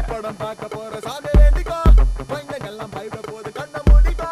படம் பார்க்க போற சாக வேண்டிக்கோ பையனெல்லாம் பயப்பட போது கண்ண மூடிக்கோ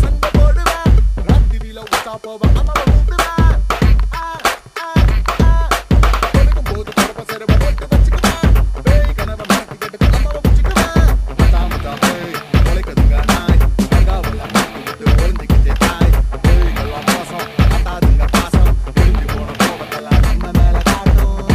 சண்டை போடுவேன் ராத்திரியில உச்சா போவேன் அம்மா கூப்பிடுவேன் போது பரப்ப செருவ போட்டு வச்சுக்குவேன் பேய் கனவை மாட்டி கேட்டு அம்மாவை பிடிச்சிக்குவேன் உழைக்கதுங்க நாய் அங்காவில் மாட்டி விட்டு ஒழிஞ்சுக்கிட்டே தாய் பேய்கள்லாம் மோசம் அத்தாதுங்க பாசம் எழுதி போன கோபத்தெல்லாம் நம்ம மேல காட்டும்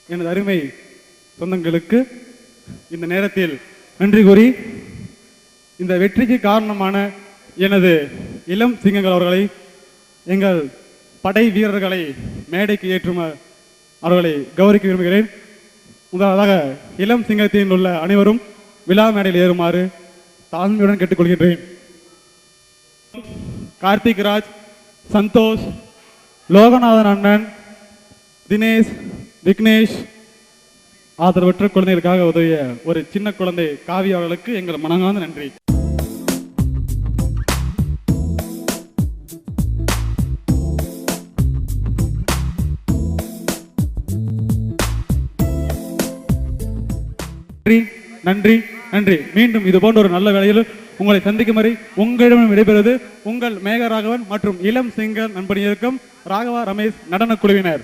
எனது அருமை சொந்தங்களுக்கு இந்த நேரத்தில் நன்றி கூறி இந்த வெற்றிக்கு காரணமான எனது இளம் சிங்கங்கள் அவர்களை, எங்கள் படை வீரர்களை மேடைக்கு ஏற்றும் அவர்களை கௌரவிக்க விரும்புகிறேன். முதலாவதாக இளம் சிங்கத்தில் உள்ள அனைவரும் விழா மேடையில் ஏறுமாறு தாழ்மையுடன் கேட்டுக்கொள்கின்றேன். கார்த்திக் ராஜ், சந்தோஷ், லோகநாதன் அண்ணன், தினேஷ், விக்னேஷ், ஆதரவற்ற குழந்தைகளுக்காக உதவிய ஒரு சின்ன குழந்தை காவி அவர்களுக்கு எங்கள் மனமார்ந்த நன்றி. நன்றி நன்றி. மீண்டும் இது போன்ற ஒரு நல்ல வேளையில் உங்களை சந்திக்கும் வரை உங்களிடம் விடைபெறுவது உங்கள் மேகராகவன் மற்றும் இளம் சிங்கர் நண்பணி இயக்கம் ராகவா ரமேஷ் நடன குழுவினர்.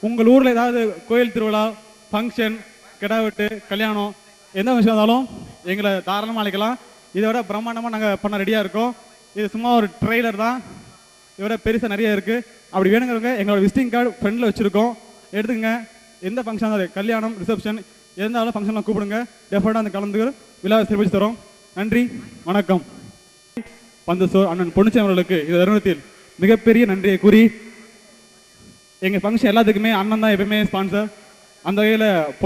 உங்கள் ஊரில் ஏதாவது கோயில் திருவிழா, ஃபங்க்ஷன், கிடாவெட்டு, கல்யாணம் எந்த விஷயம் இருந்தாலும் எங்களை தாராளமாக அழைக்கலாம். இதை விட பிரம்மாண்டமாக நாங்கள் பண்ண ரெடியாக இருக்கோம். இது சும்மா ஒரு ட்ரெய்லர் தான், இதை விட பெருசாக நிறைய இருக்குது. அப்படி வேணுங்கிறவங்க எங்களோட விசிட்டிங் கார்டு ஃப்ரெண்டில் வச்சுருக்கோம், எடுத்துங்க. எந்த ஃபங்க்ஷன் இருந்தாலும், கல்யாணம், ரிசப்ஷன் எந்தாலும் ஃபங்க்ஷனில் கூப்பிடுங்க, டெஃபினட்டாக அந்த கலந்து விழாவை சிறப்பிச்சு தரோம். நன்றி, வணக்கம். பந்தசோர் அண்ணன் பொன்னுச்சாமி அவர்களுக்கு இந்த தருணத்தில் மிகப்பெரிய நன்றியை கூறி, எங்கள் ஃபங்க்ஷன் எல்லாத்துக்குமே அண்ணன் தான் எப்பயுமே ஸ்பான்சர். அந்த வகையில்